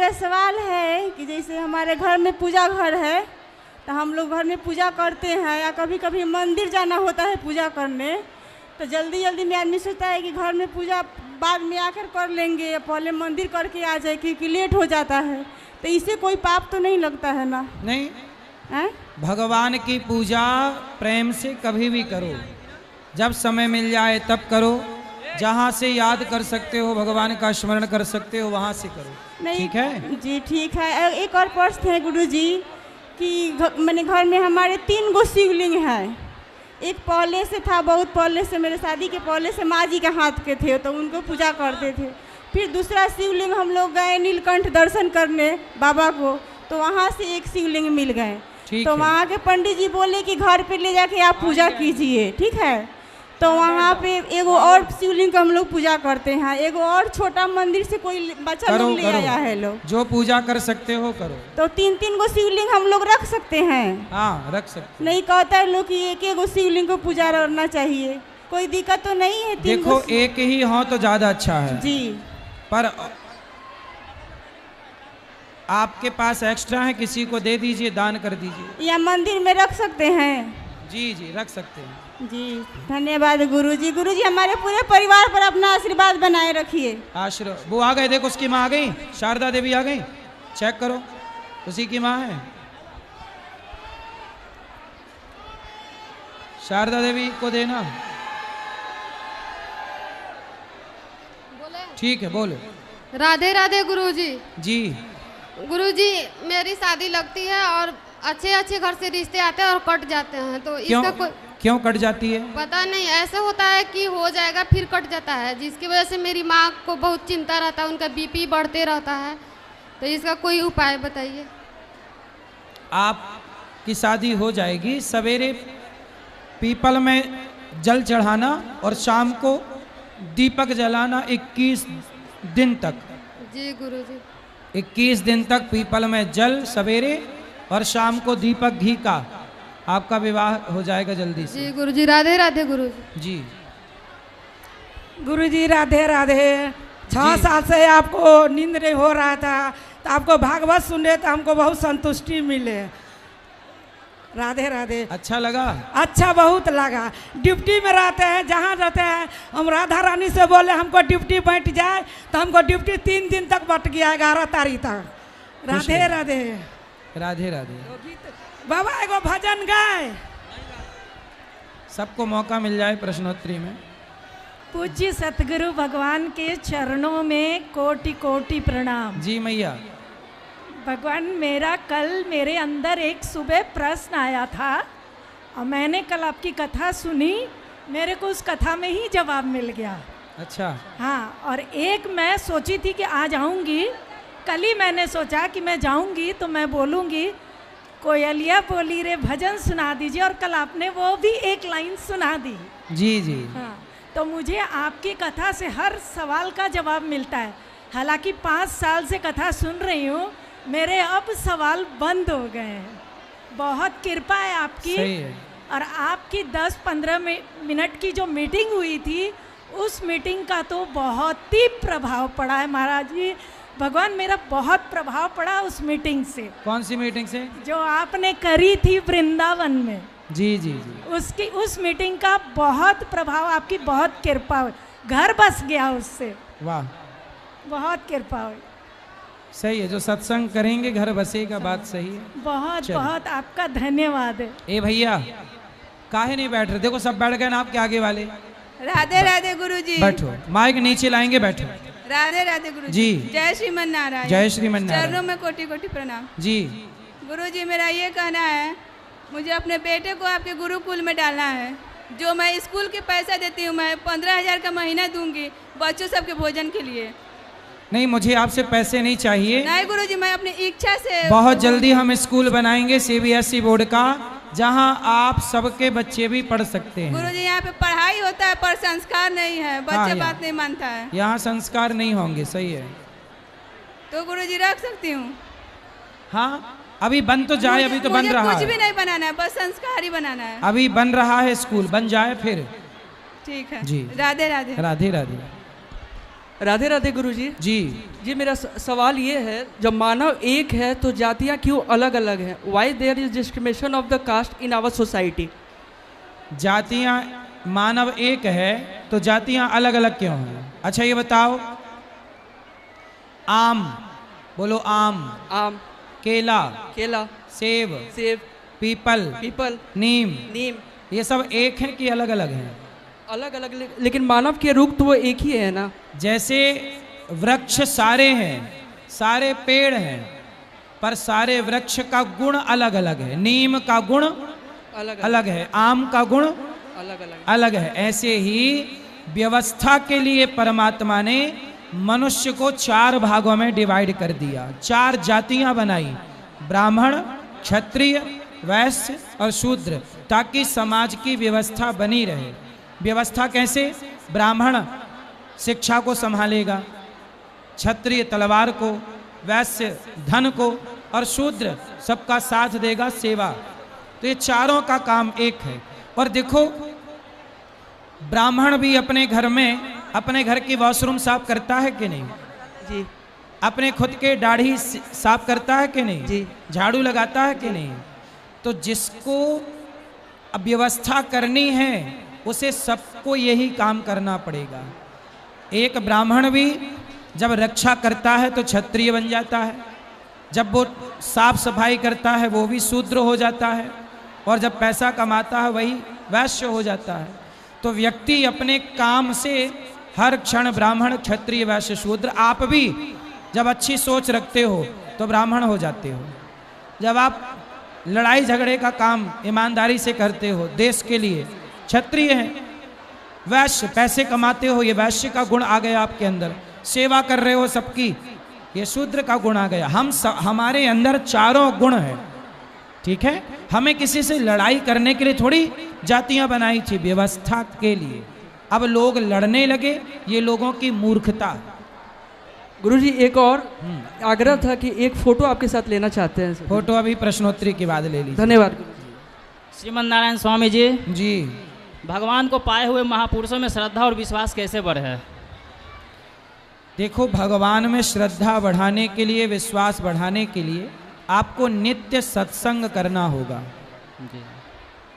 मेरा सवाल है कि जैसे हमारे घर में पूजा घर है, तो हम लोग घर में पूजा करते हैं या कभी कभी मंदिर जाना होता है पूजा करने, तो जल्दी जल्दी में आदमी सोचता है कि घर में पूजा बाद में आकर कर लेंगे, पहले मंदिर करके आ जाए क्योंकि लेट हो जाता है, तो इससे कोई पाप तो नहीं लगता है ना? नहीं है? भगवान की पूजा प्रेम से कभी भी करो, जब समय मिल जाए तब करो, जहाँ से याद कर सकते हो भगवान का स्मरण कर सकते हो वहाँ से करो। ठीक है जी, ठीक है। एक और प्रश्न है गुरुजी कि मैंने घर में हमारे 3 गो शिवलिंग है। एक पहले से था, बहुत पहले से, मेरे शादी के पहले से माँ जी के हाथ के थे, तो उनको पूजा करते थे। फिर दूसरा शिवलिंग हम लोग गए नीलकंठ दर्शन करने बाबा को, तो वहाँ से एक शिवलिंग मिल गए, तो वहाँ के पंडित जी बोले कि घर पे ले जाके आप पूजा कीजिए। ठीक है, तो वहाँ पे एगो और शिवलिंग का हम लोग पूजा करते हैं। एगो और छोटा मंदिर से कोई बच्चा लोग ले आया है, लोग जो पूजा कर सकते हो करो। तो 3-3 गो शिवलिंग हम लोग रख सकते हैं? हाँ रख सकते। नहीं, कहता है लोग कि एक गो शिवलिंग को पूजा करना चाहिए, कोई दिक्कत तो नहीं है? देखो एक ही हो तो ज्यादा अच्छा है जी, पर आपके पास एक्स्ट्रा है, किसी को दे दीजिए, दान कर दीजिए। या मंदिर में रख सकते हैं? जी जी रख सकते हैं। जी धन्यवाद गुरुजी। गुरुजी हमारे पूरे परिवार पर अपना आशीर्वाद बनाए रखिए। आशीर्वाद। वो आ गए, देखो उसकी माँ आ गई, शारदा देवी आ गई, चेक करो उसी की माँ है। शारदा देवी को देना। ठीक है बोलो। राधे राधे गुरुजी। जी गुरुजी, मेरी शादी लगती है और अच्छे अच्छे घर से रिश्ते आते हैं और कट जाते हैं, तो इसका क्यों कट जाती है? पता नहीं, ऐसे होता है कि हो जाएगा फिर कट जाता है, जिसकी वजह से मेरी माँ को बहुत चिंता रहता है, उनका बीपी बढ़ते रहता है, तो इसका कोई उपाय बताइए। आपकी शादी हो जाएगी। सवेरे पीपल में जल चढ़ाना और शाम को दीपक जलाना 21 दिन तक। जी गुरुजी। 21 दिन तक पीपल में जल सवेरे और शाम को दीपक घी का, आपका विवाह हो जाएगा जल्दी से। जी गुरुजी। राधे राधे गुरुजी। जी गुरुजी राधे राधे। 6 साल से आपको नींद नहीं हो रहा था, तो आपको भागवत सुने तो हमको बहुत संतुष्टि मिले। राधे राधे। अच्छा लगा? अच्छा बहुत लगा। ड्यूटी में रहते हैं, जहाँ रहते हैं हम राधा रानी से बोले हमको ड्यूटी बैठ जाए, तो हमको ड्यूटी 3 दिन तक बट गया, 11 तारीख तक। राधे राधे। राधे राधे। बाबा एगो भजन गाए, सबको मौका मिल जाए प्रश्नोत्तरी में। पूज्य सतगुरु भगवान के चरणों में कोटि कोटि प्रणाम। जी मैया। भगवान, मेरा कल मेरे अंदर एक सुबह प्रश्न आया था और मैंने कल आपकी कथा सुनी, मेरे को उस कथा में ही जवाब मिल गया। अच्छा। हाँ, और एक मैं सोची थी कि आज आऊँगी, कल ही मैंने सोचा कि मैं जाऊँगी तो मैं बोलूँगी कोयलिया बोली रे भजन सुना दीजिए, और कल आपने वो भी एक लाइन सुना दी। जी जी। हाँ, तो मुझे आपकी कथा से हर सवाल का जवाब मिलता है। हालांकि 5 साल से कथा सुन रही हूँ, मेरे अब सवाल बंद हो गए हैं। बहुत कृपा है आपकी। सही है। और आपकी 10-15 मिनट की जो मीटिंग हुई थी, उस मीटिंग का तो बहुत ही प्रभाव पड़ा है महाराज जी। भगवान, मेरा बहुत प्रभाव पड़ा उस मीटिंग से। कौन सी मीटिंग से? जो आपने करी थी वृंदावन में। जी जी जी। उस मीटिंग का बहुत प्रभाव, आपकी बहुत कृपा हुई, घर बस गया उससे। वाह, बहुत कृपा हुई। सही है, जो सत्संग करेंगे घर बसेगा, बात सही है। बहुत बहुत आपका धन्यवाद है। ए भैया, काहे नहीं बैठ रहे? देखो सब बैठ गए ना आपके आगे वाले। राधे राधे गुरुजी। बैठो, माइक नीचे लाएंगे, बैठो। राधे राधे गुरुजी। जी। जय श्रीमन नारायण। जय श्रीमन नारायण। चरणों में कोटि कोटि प्रणाम। जी गुरुजी, मेरा ये कहना है, मुझे अपने बेटे को आपके गुरुकुल में डालना है। जो मैं स्कूल के पैसा देती हूँ, मैं 15,000 का महीना दूंगी बच्चों सबके भोजन के लिए। नहीं, मुझे आपसे पैसे नहीं चाहिए। नहीं गुरुजी, मैं अपनी इच्छा से। बहुत जल्दी हम स्कूल बनाएंगे CBSE बोर्ड का, जहां आप सबके बच्चे भी पढ़ सकते हैं। गुरुजी, यहाँ पे पढ़ाई होता है पर संस्कार नहीं है, बच्चे बात नहीं मानता है। यहाँ संस्कार नहीं होंगे। सही है। तो गुरुजी रख सकती हूँ? हाँ, अभी बन तो जाए, अभी तो बन रहा कुछ है। भी नहीं बनाना है, बस संस्कार ही बनाना है। अभी बन रहा है स्कूल, बन जाए फिर। ठीक है जी। राधे राधे। राधे राधे। राधे राधे गुरुजी। जी मेरा सवाल ये है, जब मानव एक है तो जातियाँ क्यों अलग अलग हैं? Why there is discrimination of the caste in our society? जातियाँ मानव एक है तो जातियाँ अलग अलग क्यों हैं? अच्छा ये बताओ, आम बोलो, आम, आम, केला, केला, सेब, सेब, पीपल, पीपल, नीम, नीम, ये सब एक हैं कि अलग अलग हैं? अलग अलग, लेकिन मानव के रूप तो वो एक ही है ना। जैसे वृक्ष सारे हैं, सारे पेड़ हैं, पर सारे वृक्ष का गुण अलग अलग है। नीम का गुण अलग अलग है, आम का गुण अलग अलग अलग है। ऐसे ही व्यवस्था के लिए परमात्मा ने मनुष्य को 4 भागों में डिवाइड कर दिया, 4 जातियां बनाई, ब्राह्मण, क्षत्रिय, वैश्य और शूद्र, ताकि समाज की व्यवस्था बनी रहे। व्यवस्था कैसे? ब्राह्मण शिक्षा को संभालेगा, क्षत्रिय तलवार को, वैश्य धन को और शूद्र सबका साथ देगा, सेवा। तो ये चारों का काम एक है। और देखो, ब्राह्मण भी अपने घर में अपने घर की वॉशरूम साफ करता है कि नहीं? जी। अपने खुद के दाढ़ी साफ करता है कि नहीं? जी। झाड़ू लगाता है कि नहीं? तो जिसको व्यवस्था करनी है उसे सबको यही काम करना पड़ेगा। एक ब्राह्मण भी जब रक्षा करता है तो क्षत्रिय बन जाता है, जब वो साफ सफाई करता है वो भी शूद्र हो जाता है, और जब पैसा कमाता है वही वैश्य हो जाता है। तो व्यक्ति अपने काम से हर क्षण ब्राह्मण, क्षत्रिय, वैश्य, शूद्र। आप भी जब अच्छी सोच रखते हो तो ब्राह्मण हो जाते हो। जब आप लड़ाई झगड़े का काम ईमानदारी से करते हो देश के लिए, क्षत्रिय हैं। वैश्य पैसे कमाते हो, ये वैश्य का गुण आ गया आपके अंदर। सेवा कर रहे हो सबकी, ये शूद्र का गुण आ गया। हमारे अंदर चारों गुण हैं, ठीक है। हमें किसी से लड़ाई करने के लिए थोड़ी जातियां बनाई थी, व्यवस्था के लिए। अब लोग लड़ने लगे, ये लोगों की मूर्खता। गुरुजी एक और आग्रह था कि एक फोटो आपके साथ लेना चाहते हैं। फोटो अभी प्रश्नोत्तरी के बाद ले लीजिए। धन्यवाद। श्रीमन नारायण स्वामी जी, जी भगवान को पाए हुए महापुरुषों में श्रद्धा और विश्वास कैसे बढ़े है? देखो, भगवान में श्रद्धा बढ़ाने के लिए, विश्वास बढ़ाने के लिए आपको नित्य सत्संग करना होगा।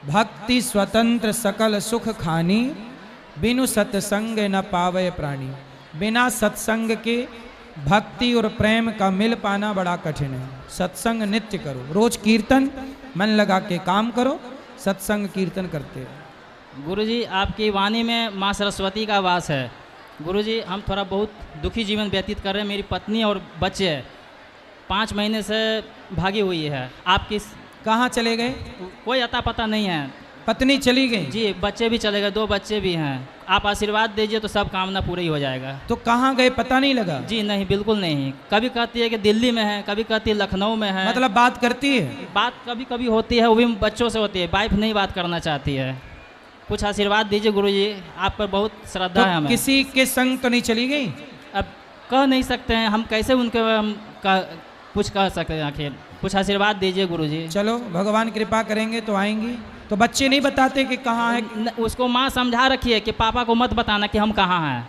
भक्ति स्वतंत्र सकल सुख खानी, बिनु सत्संग न पावे प्राणी। बिना सत्संग के भक्ति और प्रेम का मिल पाना बड़ा कठिन है। सत्संग नित्य करो, रोज कीर्तन मन लगा के काम करो, सत्संग कीर्तन करते रहो। गुरुजी, आपकी वाणी में माँ सरस्वती का वास है। गुरुजी, हम थोड़ा बहुत दुखी जीवन व्यतीत कर रहे हैं। मेरी पत्नी और बच्चे 5 महीने से भागी हुई है। आपकी कहाँ चले गए? कोई अता पता नहीं है। पत्नी चली गई? जी, बच्चे भी चले गए, 2 बच्चे भी हैं। आप आशीर्वाद दीजिए तो सब कामना पूरी हो जाएगा। तो कहाँ गए पता नहीं लगा? जी नहीं, बिल्कुल नहीं। कभी कहती है कि दिल्ली में है, कभी कहती है लखनऊ में है। मतलब बात करती है? बात कभी कभी होती है, वो भी बच्चों से होती है। वाइफ नहीं बात करना चाहती है। कुछ आशीर्वाद दीजिए गुरुजी, आप पर बहुत श्रद्धा है हमें। किसी के संग तो नहीं चली गई? अब कह नहीं सकते हैं हम, कैसे उनके हम कुछ कह सकते हैं। आखिर कुछ आशीर्वाद दीजिए गुरुजी। चलो, भगवान कृपा करेंगे तो आएंगी। तो बच्चे नहीं बताते कि कहाँ है? उसको माँ समझा रखी है कि पापा को मत बताना कि हम कहाँ हैं।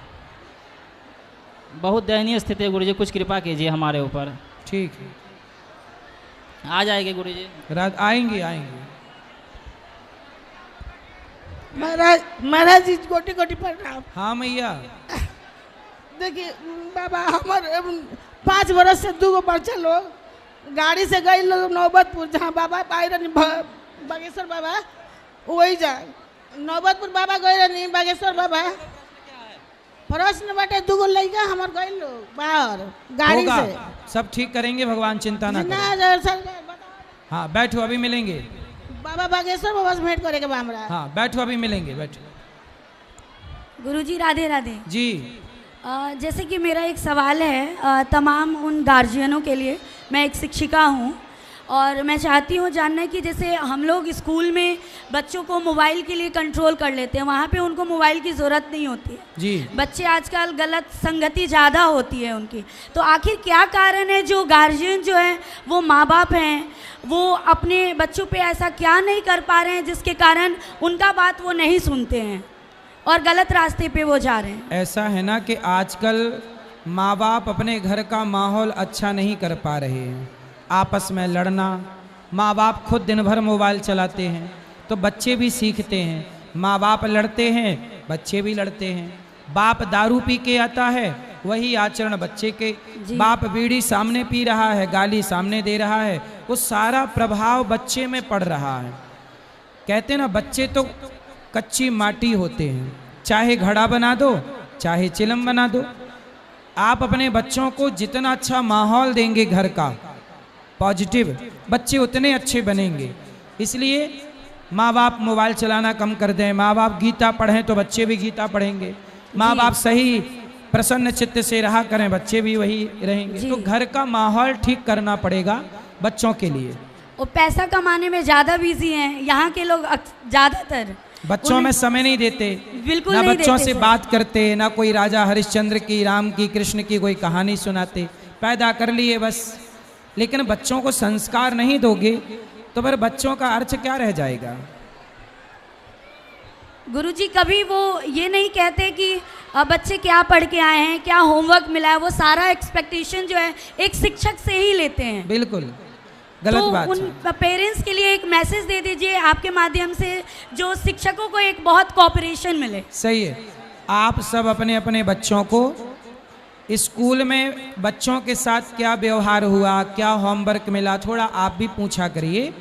बहुत दयनीय स्थिति है गुरुजी, कुछ कृपा कीजिए हमारे ऊपर। ठीक है, आ जाएंगे गुरुजी। रात आएंगी आएंगी। महाराज जी कोटि कोटि प्रणाम। हाँ मैया। देखिए बाबा, हमारे 5 बरस से 2 बच्चा लोग गाड़ी से गए लोग नौबतपुर, जहाँ बाबा आए रही बागेश्वर बाबा, वही जा नौबतपुर बाबा गए रही बागेश्वर बाबा। प्रश्न बाटे 2 लड़का हमारे गए लोग बाहर गाड़ी से। सब ठीक करेंगे भगवान, चिंता ना करें। हाँ बैठो, अभी मिलेंगे। बाबा बागेश्वर बाबा से भेंट करे के बा हमरा। हाँ बैठो, अभी मिलेंगे, बैठो। गुरुजी राधे राधे जी। जैसे कि मेरा एक सवाल है तमाम उन गार्जियनों के लिए। मैं एक शिक्षिका हूँ और मैं चाहती हूँ जानना कि जैसे हम लोग स्कूल में बच्चों को मोबाइल के लिए कंट्रोल कर लेते हैं, वहाँ पे उनको मोबाइल की ज़रूरत नहीं होती है जी। बच्चे आजकल गलत संगति ज़्यादा होती है उनकी। तो आखिर क्या कारण है जो गार्जियन जो है वो माँ बाप हैं, वो अपने बच्चों पे ऐसा क्या नहीं कर पा रहे हैं जिसके कारण उनका बात वो नहीं सुनते हैं और गलत रास्ते पे वो जा रहे हैं? ऐसा है ना कि आजकल माँ बाप अपने घर का माहौल अच्छा नहीं कर पा रहे हैं। आपस में लड़ना, माँ बाप खुद दिन भर मोबाइल चलाते हैं तो बच्चे भी सीखते हैं। माँ बाप लड़ते हैं, बच्चे भी लड़ते हैं। बाप दारू पी के आता है, वही आचरण बच्चे के। बाप बीड़ी सामने पी रहा है, गाली सामने दे रहा है, वो सारा प्रभाव बच्चे में पड़ रहा है। कहते हैं ना, बच्चे तो कच्ची माटी होते हैं, चाहे घड़ा बना दो चाहे चिलम बना दो। आप अपने बच्चों को जितना अच्छा माहौल देंगे घर का पॉजिटिव, बच्चे उतने अच्छे बनेंगे। इसलिए माँ बाप मोबाइल चलाना कम कर दें, माँ बाप गीता पढ़ें तो बच्चे भी गीता पढ़ेंगे। माँ बाप सही प्रसन्न चित्त से रहा करें, बच्चे भी वही रहेंगे। तो घर का माहौल ठीक करना पड़ेगा बच्चों के लिए। वो पैसा कमाने में ज़्यादा बिजी हैं यहाँ के लोग, ज़्यादातर बच्चों में समय नहीं देते, बिल्कुल ना नहीं बच्चों देते से सर। बात करते, ना कोई राजा हरिश्चंद्र की, राम की, कृष्ण की कोई कहानी सुनाते। पैदा कर लिए बस, लेकिन बच्चों को संस्कार नहीं दोगे तो फिर बच्चों का अर्थ क्या रह जाएगा। गुरुजी कभी वो ये नहीं कहते कि बच्चे क्या पढ़ के आए हैं, क्या होमवर्क मिला है, वो सारा एक्सपेक्टेशन जो है एक शिक्षक से ही लेते हैं। बिल्कुल गलत तो बात उन है। पेरेंट्स के लिए एक मैसेज दे दीजिए आपके माध्यम से, जो शिक्षकों को एक बहुत कोऑपरेशन मिले। सही है। आप सब अपने अपने बच्चों को स्कूल में बच्चों के साथ क्या व्यवहार हुआ, क्या होमवर्क मिला, थोड़ा आप भी पूछा करिए।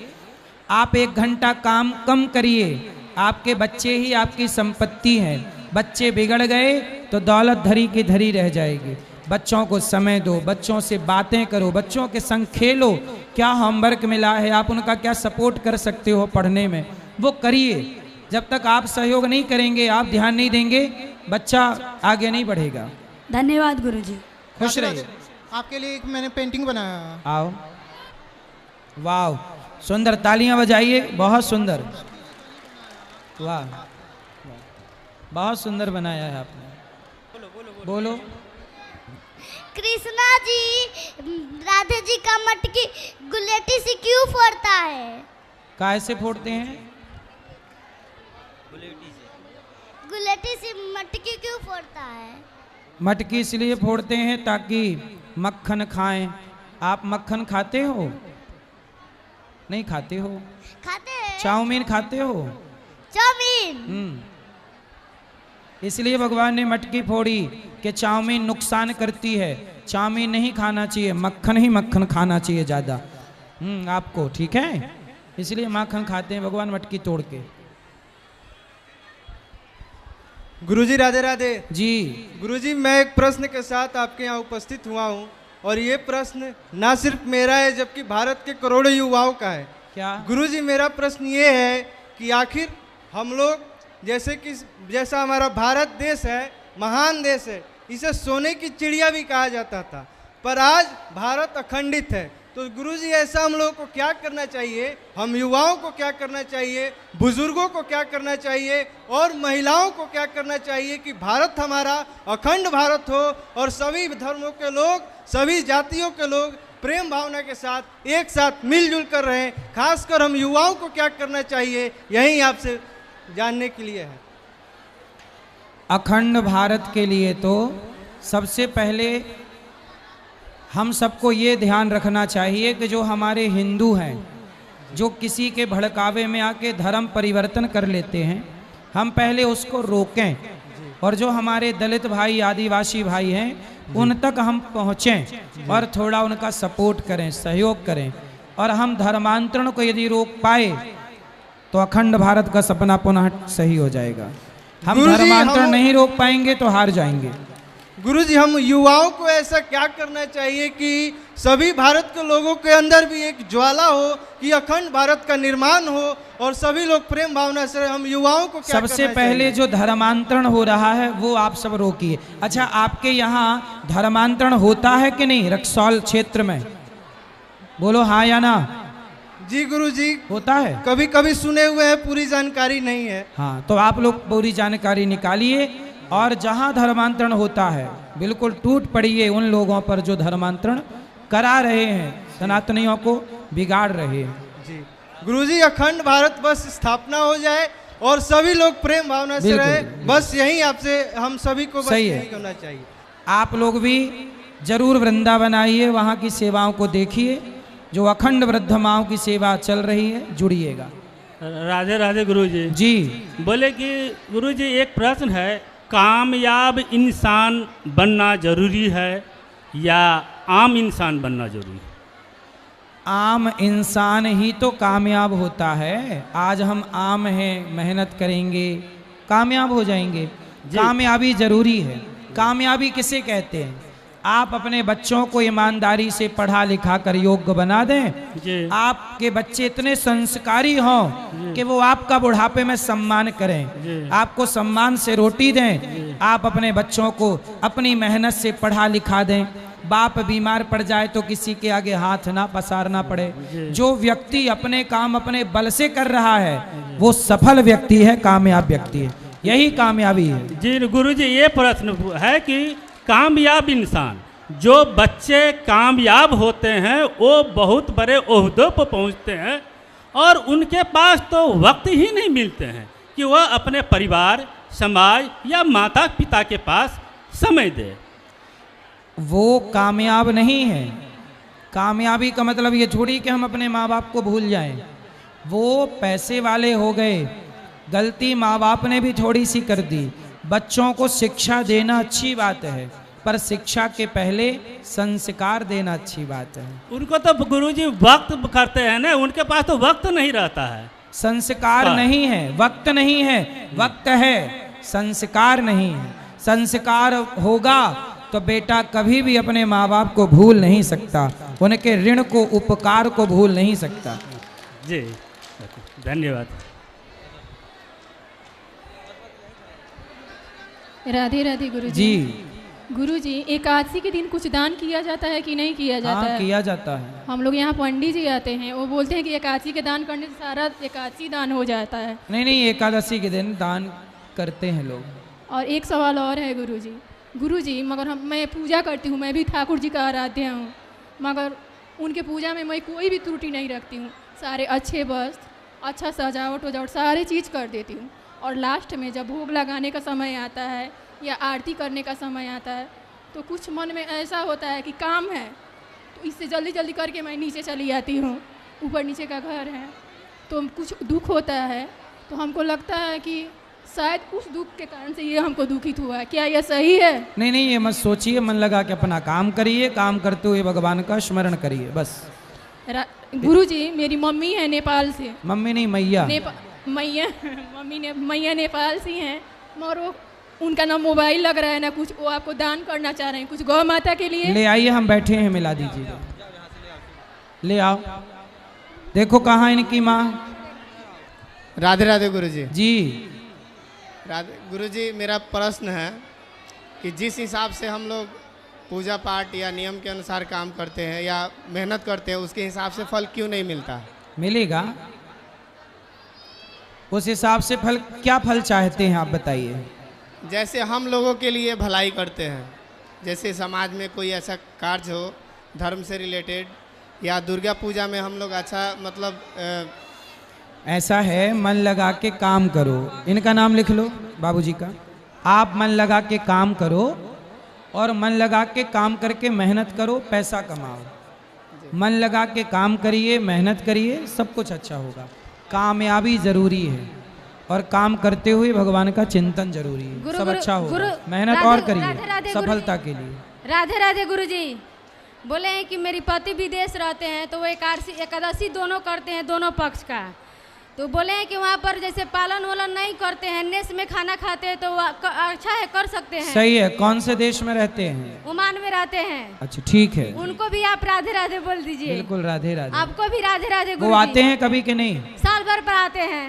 आप 1 घंटा काम कम करिए, आपके बच्चे ही आपकी संपत्ति हैं। बच्चे बिगड़ गए तो दौलत धरी की धरी रह जाएगी। बच्चों को समय दो, बच्चों से बातें करो, बच्चों के संग खेलो। क्या होमवर्क मिला है, आप उनका क्या सपोर्ट कर सकते हो पढ़ने में, वो करिए। जब तक आप सहयोग नहीं करेंगे, आप ध्यान नहीं देंगे, बच्चा आगे नहीं बढ़ेगा। धन्यवाद गुरुजी। खुश रहिए। आपके लिए एक मैंने पेंटिंग बनाया। आओ, वाह सुंदर, तालियां बजाइए, बहुत सुंदर, वाह बहुत सुंदर बनाया है आपने। बोलो। कृष्णा जी राधे जी का मटकी गुलेटी से क्यों फोड़ता है? काहे से फोड़ते हैं? गुलेटी से मटकी क्यों फोड़ता है? मटकी इसलिए फोड़ते हैं ताकि मक्खन खाएं। आप मक्खन खाते हो? नहीं खाते हो? खाते हैं। चाउमीन खाते हो? चाउमीन। इसलिए भगवान ने मटकी फोड़ी कि चाउमीन नुकसान करती है, चाउमीन नहीं खाना चाहिए, मक्खन ही मक्खन खाना चाहिए ज़्यादा आपको, ठीक है? इसलिए मक्खन खाते हैं भगवान मटकी तोड़ के। गुरुजी राधे राधे। जी गुरुजी, मैं एक प्रश्न के साथ आपके यहाँ उपस्थित हुआ हूँ और ये प्रश्न ना सिर्फ मेरा है जबकि भारत के करोड़ों युवाओं का है। क्या? गुरुजी, मेरा प्रश्न ये है कि आखिर हम लोग जैसा हमारा भारत देश है, महान देश है, इसे सोने की चिड़िया भी कहा जाता था, पर आज भारत अखंडित है। तो गुरुजी, ऐसा हम लोगों को क्या करना चाहिए, हम युवाओं को क्या करना चाहिए, बुजुर्गों को क्या करना चाहिए और महिलाओं को क्या करना चाहिए कि भारत हमारा अखंड भारत हो और सभी धर्मों के लोग, सभी जातियों के लोग प्रेम भावना के साथ एक साथ मिलजुल कर रहें। खासकर हम युवाओं को क्या करना चाहिए, यही आपसे जानने के लिए है। अखंड भारत के लिए तो सबसे पहले हम सबको ये ध्यान रखना चाहिए कि जो हमारे हिंदू हैं, जो किसी के भड़कावे में आके धर्म परिवर्तन कर लेते हैं, हम पहले उसको रोकें और जो हमारे दलित भाई, आदिवासी भाई हैं, उन तक हम पहुँचें और थोड़ा उनका सपोर्ट करें, सहयोग करें। और हम धर्मांतरण को यदि रोक पाए तो अखंड भारत का सपना पुनः सही हो जाएगा। हम धर्मांतरण नहीं रोक पाएंगे तो हार जाएंगे। गुरुजी, हम युवाओं को ऐसा क्या करना चाहिए कि सभी भारत के लोगों के अंदर भी एक ज्वाला हो कि अखंड भारत का निर्माण हो और सभी लोग प्रेम भावना से, हम युवाओं को क्या सबसे पहले जो धर्मांतरण हो रहा है वो आप सब रोकिए। अच्छा, आपके यहाँ धर्मांतरण होता है कि नहीं रक्सौल क्षेत्र में? बोलो हाँ या ना। जी गुरुजी, होता है, कभी कभी सुने हुए हैं, पूरी जानकारी नहीं है। हाँ, तो आप लोग पूरी जानकारी निकालिए और जहाँ धर्मांतरण होता है बिल्कुल टूट पड़िए उन लोगों पर जो धर्मांतरण करा रहे हैं, सनातनियों को बिगाड़ रहे हैं। जी गुरुजी, अखंड भारत बस स्थापना हो जाए और सभी लोग प्रेम भावना से रहे, बस यही आपसे हम सभी को बस यही होना चाहिए। आप लोग भी जरूर वृंदावन आइए, वहाँ की सेवाओं को देखिए, जो अखंड वृद्ध माओं की सेवा चल रही है, जुड़िएगा। राधे राधे गुरुजी। जी बोले कि गुरुजी एक प्रश्न है, कामयाब इंसान बनना जरूरी है या आम इंसान बनना जरूरी है? आम इंसान ही तो कामयाब होता है। आज हम आम हैं, मेहनत करेंगे, कामयाब हो जाएंगे। कामयाबी जरूरी है। कामयाबी किसे कहते हैं? आप अपने बच्चों को ईमानदारी से पढ़ा लिखा कर योग्य बना दें, आपके बच्चे इतने संस्कारी हों कि वो आपका बुढ़ापे में सम्मान करें, आपको सम्मान से रोटी दें, आप अपने बच्चों को अपनी मेहनत से पढ़ा लिखा दें, बाप बीमार पड़ जाए तो किसी के आगे हाथ ना पसारना पड़े। जो व्यक्ति अपने काम अपने बल से कर रहा है वो सफल व्यक्ति है, कामयाब व्यक्ति है। यही कामयाबी है। जी गुरुजी, ये प्रश्न है कि कामयाब इंसान, जो बच्चे कामयाब होते हैं वो बहुत बड़े ओहदों पर पहुंचते हैं और उनके पास तो वक्त ही नहीं मिलते हैं कि वह अपने परिवार, समाज या माता पिता के पास समय दे। वो कामयाब नहीं है। कामयाबी का मतलब ये थोड़ी कि हम अपने माँ बाप को भूल जाएं। वो पैसे वाले हो गए, गलती माँ बाप ने भी थोड़ी सी कर दी। बच्चों को शिक्षा देना अच्छी बात है, पर शिक्षा के पहले संस्कार देना अच्छी बात है। उनको तो गुरुजी वक्त करते हैं ना, उनके पास तो वक्त नहीं रहता है। संस्कार नहीं है, वक्त नहीं है, वक्त है, संस्कार नहीं है। संस्कार होगा तो बेटा कभी भी अपने माँ बाप को भूल नहीं सकता, उनके ऋण को, उपकार को भूल नहीं सकता। जी धन्यवाद। राधे राधे गुरुजी। जी गुरुजी, एकादशी के दिन कुछ दान किया जाता है कि नहीं किया जाता है? किया जाता है। हम लोग यहाँ पंडित जी आते हैं, वो बोलते हैं कि एकादशी के दान करने से सारा एकादशी दान हो जाता है। नहीं, एकादशी के दिन दान करते हैं लोग। और एक सवाल और है गुरुजी, मगर मैं पूजा करती हूँ, मैं भी ठाकुर जी का आराध्य हूँ, मगर उनके पूजा में मैं कोई भी त्रुटि नहीं रखती हूँ। सारे अच्छे वस्त्र, अच्छा सजावट सारी चीज़ कर देती हूँ। और लास्ट में जब भोग लगाने का समय आता है या आरती करने का समय आता है तो कुछ मन में ऐसा होता है कि काम है, तो इससे जल्दी जल्दी करके मैं नीचे चली जाती हूँ। ऊपर नीचे का घर है तो कुछ दुख होता है, तो हमको लगता है कि शायद उस दुख के कारण से ये हमको दुखित हुआ है। क्या यह सही है? नहीं, ये मत सोचिए, मन लगा के अपना काम करिए, काम करते हुए भगवान का स्मरण करिए बस। गुरुजी, मेरी मम्मी है नेपाल से। मम्मी नहीं, मैया। मैया नेपाल से हैं, मगर वो उनका ना मोबाइल लग रहा है ना कुछ, वो आपको दान करना चाह रहे हैं कुछ गौ माता के लिए। ले आइए, हम बैठे हैं, मिला दीजिएगा। ले आओ, देखो कहाँ इनकी माँ। राधे राधे गुरुजी। जी गुरुजी, मेरा प्रश्न है कि जिस हिसाब से हम लोग पूजा पाठ या नियम के अनुसार काम करते हैं या मेहनत करते हैं, उसके हिसाब से फल क्यों नहीं मिलता? मिलेगा, उस हिसाब से फल। क्या फल चाहते हैं आप बताइए? जैसे हम लोगों के लिए भलाई करते हैं, जैसे समाज में कोई ऐसा कार्य हो धर्म से रिलेटेड, या दुर्गा पूजा में हम लोग अच्छा मतलब ऐसा है, मन लगा के काम करो। इनका नाम लिख लो, बाबूजी का। आप मन लगा के काम करो और मन लगा के काम करके मेहनत करो, पैसा कमाओ। मन लगा के काम करिए, मेहनत करिए, सब कुछ अच्छा होगा। कामयाबी जरूरी है और काम करते हुए भगवान का चिंतन जरूरी है। सब अच्छा होगा, मेहनत और करिए सफलता के लिए। राधे राधे गुरुजी। बोले हैं कि मेरी पति विदेश रहते हैं तो वो एकादशी दोनों करते हैं, दोनों पक्ष का। तो बोले हैं कि वहाँ पर जैसे पालन वालन नहीं करते हैं, नेस में खाना खाते हैं, तो अच्छा है, कर सकते हैं। सही है। कौन से देश में रहते हैं? ओमान में रहते हैं। अच्छा, ठीक है। उनको भी आप राधे राधे बोल दीजिए। बिल्कुल, राधे राधे। आपको भी राधे राधे। वो आते हैं कभी कि नहीं? साल भर पर आते हैं।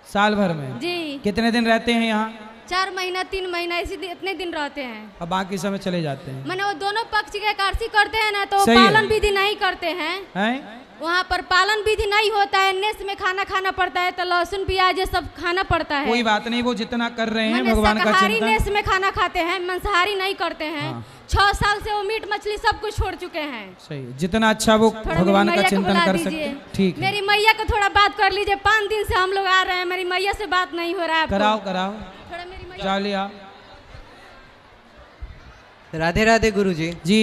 साल भर में? जी। कितने दिन रहते हैं यहाँ? 4 महीना 3 महीना इतने दिन रहते हैं, अब बाकी समय चले जाते हैं। मैंने वो दोनों पक्ष के एकादशी करते हैं ना, तो पालन विधि नहीं करते हैं। वहाँ पर पालन विधि नहीं होता है, नेस में खाना खाना पड़ता है, तो लहसुन प्याज ये सब खाना पड़ता है। कोई बात नहीं, वो जितना कर रहे हैं भगवान का चिंतन। नेस में खाना खाते हैं, मांसाहारी नहीं करते हैं। 6 साल से वो मीट मछली सब कुछ छोड़ चुके हैं। सही, जितना अच्छा वो भगवान का चिंतन कर सकते हैं। ठीक, मेरी मैया को थोड़ा बात कर लीजिए। 5 दिन से हम लोग आ रहे हैं, मेरी मैया से बात नहीं हो रहा है। कराओ, थोड़ा मेरी मैया। राधे राधे गुरुजी। जी।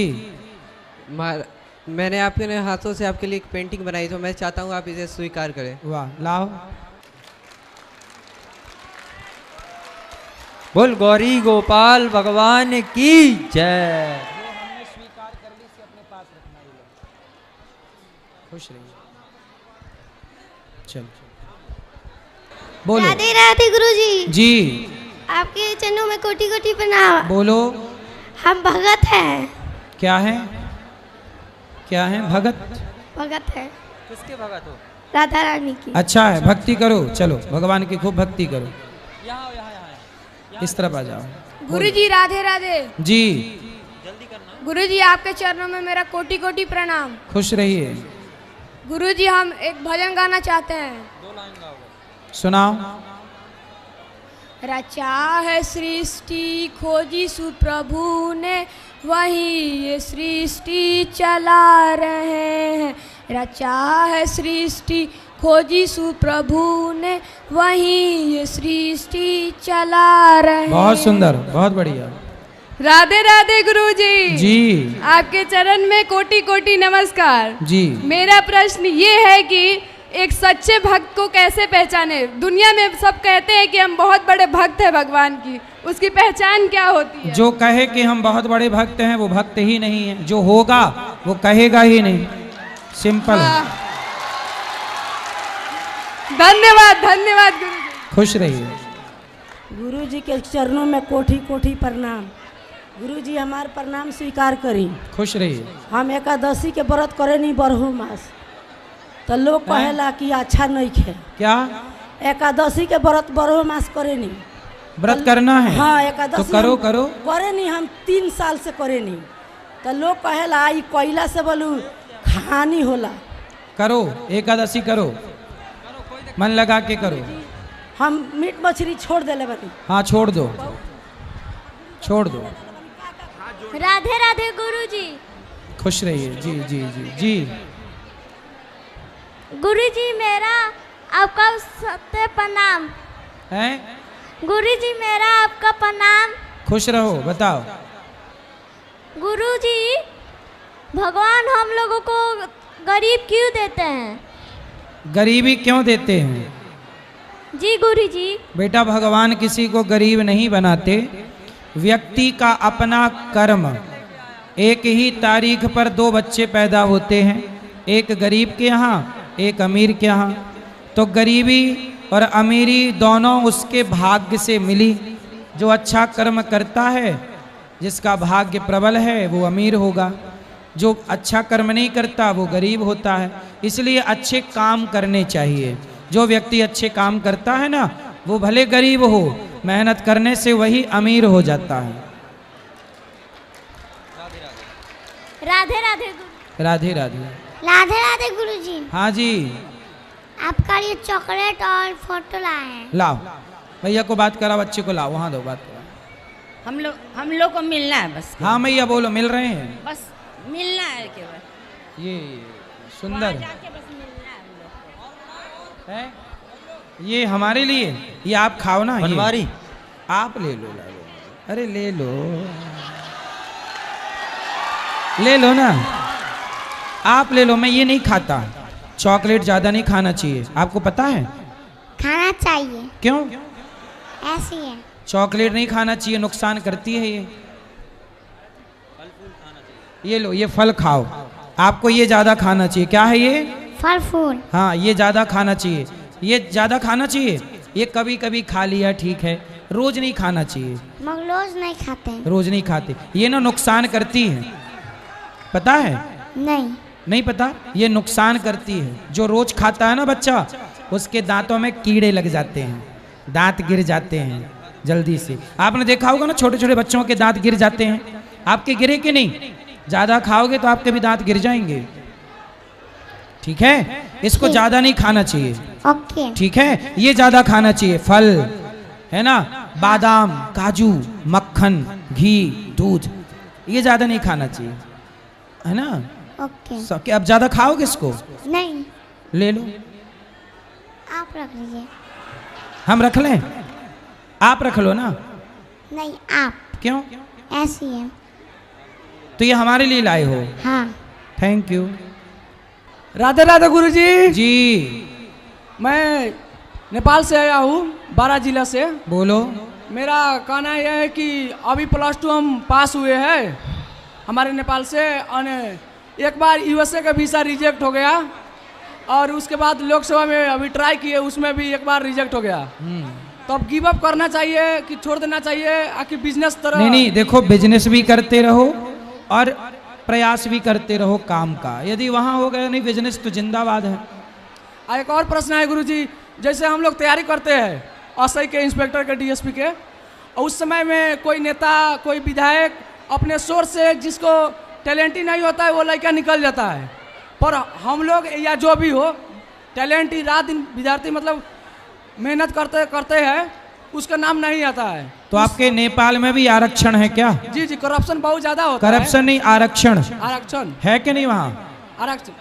मैंने आपके हाथों से आपके लिए एक पेंटिंग बनाई, तो मैं चाहता हूँ आप इसे स्वीकार करें। वाह, लाओ। बोल गौरी गोपाल भगवान की जय। खुश रहिए। चल बोलो। राधे राधे गुरुजी। जी। आपके चरणों में कोटि कोटि प्रणाम। बोलो। हम भगत हैं। क्या है? क्या है? भगत? भगत है। किसके भगत हो? राधा रानी की। अच्छा है, भक्ति करो। चलो भगवान की खूब भक्ति करो। इस तरफ आ जाओ। गुरुजी राधे राधे। जी। गुरुजी आपके चरणों में मेरा कोटि कोटि प्रणाम। खुश रहिए। गुरुजी हम एक भजन गाना चाहते हैं। सुनाओ। रचा है सृष्टि खोजी सुप्रभु ने, वही ये सृष्टि चला रहे हैं। रचा है सृष्टि खोजी सुप्रभु ने, वही ये सृष्टि चला रहे हैं। बहुत सुंदर, बहुत बढ़िया। राधे राधे गुरुजी। जी। आपके चरण में कोटि कोटि नमस्कार। जी। मेरा प्रश्न ये है कि एक सच्चे भक्त को कैसे पहचाने? दुनिया में सब कहते हैं कि हम बहुत बड़े भक्त हैं भगवान की, उसकी पहचान क्या होती है? जो कहे कि हम बहुत बड़े भक्त हैं वो भक्त ही नहीं है, जो होगा वो कहेगा ही नहीं। सिंपल। धन्यवाद धन्यवाद गुरुजी। खुश रहिए। गुरुजी के चरणों में कोटि कोटि प्रणाम। गुरुजी हमार प्रणाम स्वीकार करी। खुश रहिए। हम एकादशी के व्रत करे नहीं बरहु मास, तो लोग कहेला कि अच्छा नहीं खे। क्या? एकादशी के व्रत बरहु मास करे नहीं। व्रत करना है? हाँ, एकादशी तो करो करो। करे नहीं, हम 3 साल से करे नहीं, तो लोग कहेला ई कोयला से बोलू हानि होला। करो, एकादशी करो, मन लगा के करो। हम मीट मछली छोड़ देले बनी। हाँ छोड़ दो, छोड़ दो। राधे राधे गुरुजी। खुश रहिए। जी जी जी जी। गुरुजी मेरा आपका सत्य प्रणाम है। गुरुजी मेरा आपका प्रणाम। खुश रहो। बताओ। गुरुजी भगवान हम लोगों को गरीब क्यों देते हैं? गरीबी क्यों देते हैं? जी गुरुजी। बेटा भगवान किसी को गरीब नहीं बनाते। व्यक्ति का अपना कर्म। एक ही तारीख पर 2 बच्चे पैदा होते हैं, एक गरीब के यहाँ एक अमीर के यहाँ। तो गरीबी और अमीरी दोनों उसके भाग्य से मिली। जो अच्छा कर्म करता है, जिसका भाग्य प्रबल है, वो अमीर होगा। जो अच्छा कर्म नहीं करता वो गरीब होता है। इसलिए अच्छे काम करने चाहिए। जो व्यक्ति अच्छे काम करता है ना, वो भले गरीब हो, मेहनत करने से वही अमीर हो जाता है। राधे राधे। राधे राधे। राधे राधे गुरुजी। हाँ जी। आपका ये चॉकलेट और फोटो लाए हैं। लाओ, भैया को बात करा, बच्चे को लाओ, वहाँ दो बात करा। हम लोग को मिलना है बस। हाँ भैया बोलो, मिल रहे हैं? बस मिलना है केवल। ये सुंदर है, ये हमारे लिए। ये आप खाओ ना। बनवारी आप ले लो, ला लो। अरे ले लो, ले लो ना, आप ले लो। मैं ये नहीं खाता, चॉकलेट ज़्यादा नहीं खाना चाहिए, आपको पता है? खाना चाहिए। क्यों? ऐसी है। चॉकलेट नहीं खाना चाहिए, नुकसान करती है ये लो, ये फल खाओ। आपको ये ज़्यादा खाना चाहिए। क्या है ये? फल फूल। हाँ, ये ज़्यादा खाना चाहिए, ये ज़्यादा खाना चाहिए। ये कभी कभी खा लिया ठीक है, रोज़ नहीं खाना चाहिए। मगर रोज नहीं खाते हैं। रोज़ नहीं खाते, ये ना नुकसान करती है। पता है? नहीं। नहीं पता? ये नुकसान करती है। जो रोज़ खाता है ना बच्चा, उसके दांतों में कीड़े लग जाते हैं, दांत गिर जाते हैं जल्दी से। आपने देखा होगा ना, छोटे छोटे बच्चों के दांत गिर जाते हैं। आपके गिरे कि नहीं? ज़्यादा खाओगे तो आपके भी दांत गिर जाएंगे। ठीक है, इसको ज़्यादा नहीं खाना चाहिए। ओके। ठीक है, ये ज़्यादा खाना चाहिए। फल है ना, बादाम, काजू, मक्खन, घी, दूध, ये ज़्यादा नहीं खाना चाहिए, है ना? ओके। अब ज़्यादा खाओगे इसको? नहीं। ले लो, आप रख लीजिए। हम रख लें? आप रख लो ना। नहीं, आप। क्यों? ऐसी है। तो ये हमारे लिए लाए हो? हाँ। Thank you. राधे राधे गुरुजी। जी। मैं नेपाल से आया हूँ, 12 जिला से। बोलो। मेरा कहना यह है कि अभी +2 हम पास हुए हैं हमारे नेपाल से, और एक बार USA का वीज़ा रिजेक्ट हो गया, और उसके बाद लोकसभा में अभी ट्राई किए, उसमें भी एक बार रिजेक्ट हो गया। तो अब गिव अप करना चाहिए कि छोड़ देना चाहिए, आखिर बिजनेस तरह? नहीं, देखो बिजनेस भी करते रहो और प्रयास भी करते रहो काम का। यदि वहाँ हो गया नहीं बिजनेस तो जिंदाबाद है। एक और प्रश्न है गुरुजी, जैसे हम लोग तैयारी करते हैं असई के, इंस्पेक्टर के, DSP के, और उस समय में कोई नेता, कोई विधायक अपने सोर्स से जिसको टैलेंट ही नहीं होता है वो लड़का निकल जाता है, पर हम लोग या जो भी हो टैलेंट ही रात दिन विद्यार्थी मतलब मेहनत करते करते हैं, उसका नाम नहीं आता है। तो आपके नेपाल में भी आरक्षण है क्या? जी जी, करप्शन बहुत ज्यादा होता है। करप्शन नहीं, आरक्षण। आरक्षण है कि नहीं वहाँ? आरक्षण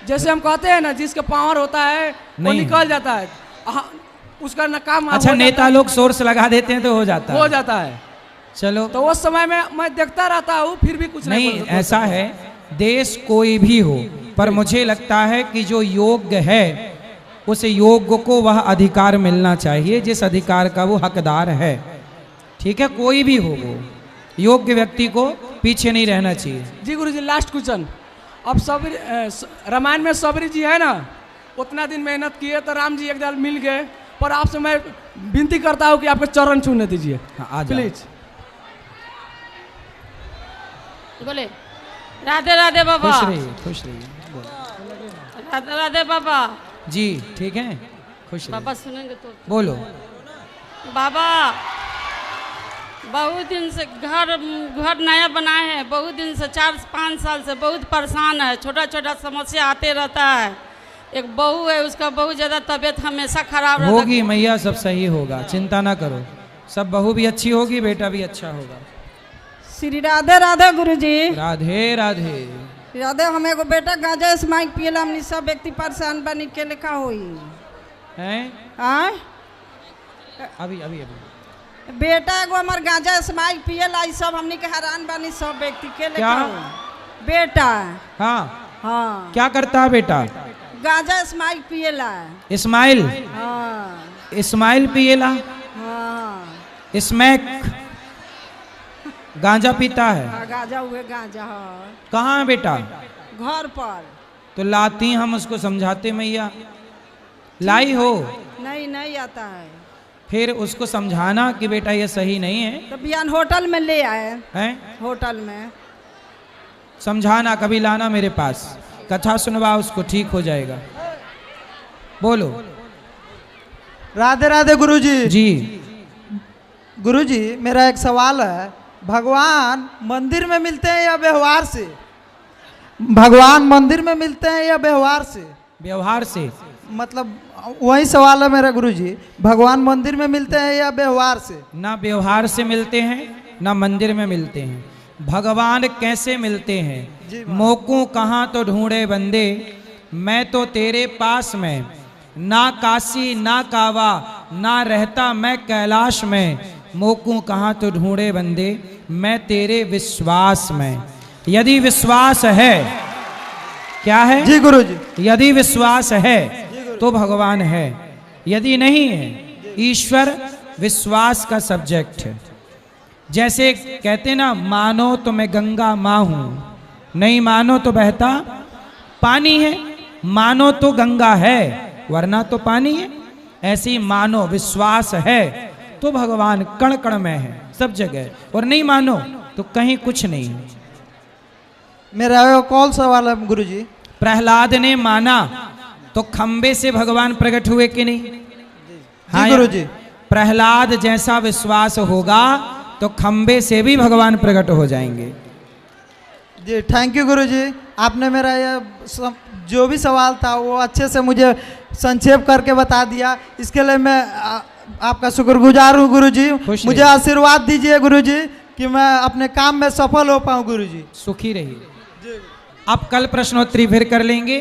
जैसे हम कहते हैं ना, जिसका पावर होता है वो निकल जाता है, उसका ना काम। अच्छा, नेता लोग सोर्स लगा देते हैं तो हो जाता है। चलो, तो उस समय में मैं देखता रहता हूँ, फिर भी कुछ नहीं। ऐसा है, देश कोई भी हो, पर मुझे लगता है कि जो योग्य है उस योग्य को वह अधिकार मिलना चाहिए जिस अधिकार का वो हकदार है। ठीक है, कोई भी हो, वो योग्य व्यक्ति को पीछे नहीं रहना चाहिए। जी गुरुजी, लास्ट क्वेश्चन। अब सबरी रामायण में सबरी जी है ना, उतना दिन मेहनत किए तो राम जी एक दिन मिल गए, पर आपसे मैं विनती करता हूँ कि आपके चरण छूने दीजिए। हाँ, प्लीज। बोले राधे राधे बाबा। खुश रहिए, खुश रहिए। राधे राधे बाबा। जी ठीक है, खुश रहिए। बाबा सुनेंगे तो बोलो। बाबा बहुत दिन से घर नया बनाए हैं, बहुत दिन से 4-5 साल से बहुत परेशान है, छोटा छोटा समस्या आते रहता है। एक बहू है, उसका बहुत ज़्यादा तबीयत हमेशा खराब रहता है। होगी मैया, सब सही होगा, चिंता ना करो। सब बहू भी अच्छी होगी, बेटा भी अच्छा होगा। श्री राधे राधे गुरुजी। राधे राधे राधे। हम एगो बेटा गांजा स्माइक पियला, हमनी सब व्यक्ति परेशान बनी के लेखा होई हैं। अभी अभी अभी बेटा एगो हमार गांजा स्माइक पियला, सब हमनी के हैरान बनी सब व्यक्ति के लेखा होई। बेटा। हाँ हाँ। क्या करता है बेटा? गांजा स्माइक पियला। इस्माइल? हाँ। इस्माइल पियला? हाँ। स्मैक गांजा पीता है? हाँ, गांजा हुए गांजा। हाँ। कहाँ है बेटा? घर पर। तो लाती हम उसको समझाते मैया। लाई हो? नहीं, नहीं आता है। फिर उसको समझाना कि बेटा ये सही नहीं है। तो बियान होटल में ले आए हैं? होटल में समझाना, कभी लाना मेरे पास, कथा सुनवा उसको, ठीक हो जाएगा। बोलो। राधे राधे गुरुजी। जी गुरुजी, मेरा एक सवाल है, भगवान मंदिर में मिलते हैं या व्यवहार से? भगवान मंदिर में मिलते हैं या व्यवहार से? व्यवहार से। मतलब वही सवाल है मेरा गुरुजी, भगवान मंदिर में मिलते हैं या व्यवहार से? ना व्यवहार से मिलते हैं ना मंदिर में मिलते हैं। भगवान कैसे मिलते हैं? मोकू कहाँ तो ढूंढे बंदे, मैं तो तेरे पास में, ना काशी ना कावा, ना रहता मैं कैलाश में। मोकू कहाँ तो ढूंढे बंदे, मैं तेरे विश्वास में। यदि विश्वास है, क्या है? जी गुरुजी। यदि विश्वास है तो भगवान है, यदि नहीं है, ईश्वर विश्वास का सब्जेक्ट है। जैसे कहते ना, मानो तो मैं गंगा माँ हूं, नहीं मानो तो बहता पानी है। मानो तो गंगा है वरना तो पानी है। ऐसे ही मानो, विश्वास है तो भगवान कण कण में है, सब जगह, और नहीं मानो तो कहीं कुछ नहीं है। मेरा कौन सवाल है गुरुजी? प्रहलाद ने माना तो खंबे से भगवान प्रकट हुए कि नहीं? हाँ गुरुजी। प्रहलाद जैसा विश्वास होगा तो खंबे से भी भगवान प्रकट हो जाएंगे। जी थैंक यू गुरुजी, आपने मेरा ये जो भी सवाल था वो अच्छे से मुझे संक्षेप करके बता दिया, इसके लिए मैं आपका शुक्रगुजार हूँ गुरुजी। मुझे आशीर्वाद दीजिए गुरुजी कि मैं अपने काम में सफल हो पाऊँ गुरुजी। सुखी रहिए। अब कल प्रश्नोत्तरी फिर कर लेंगे।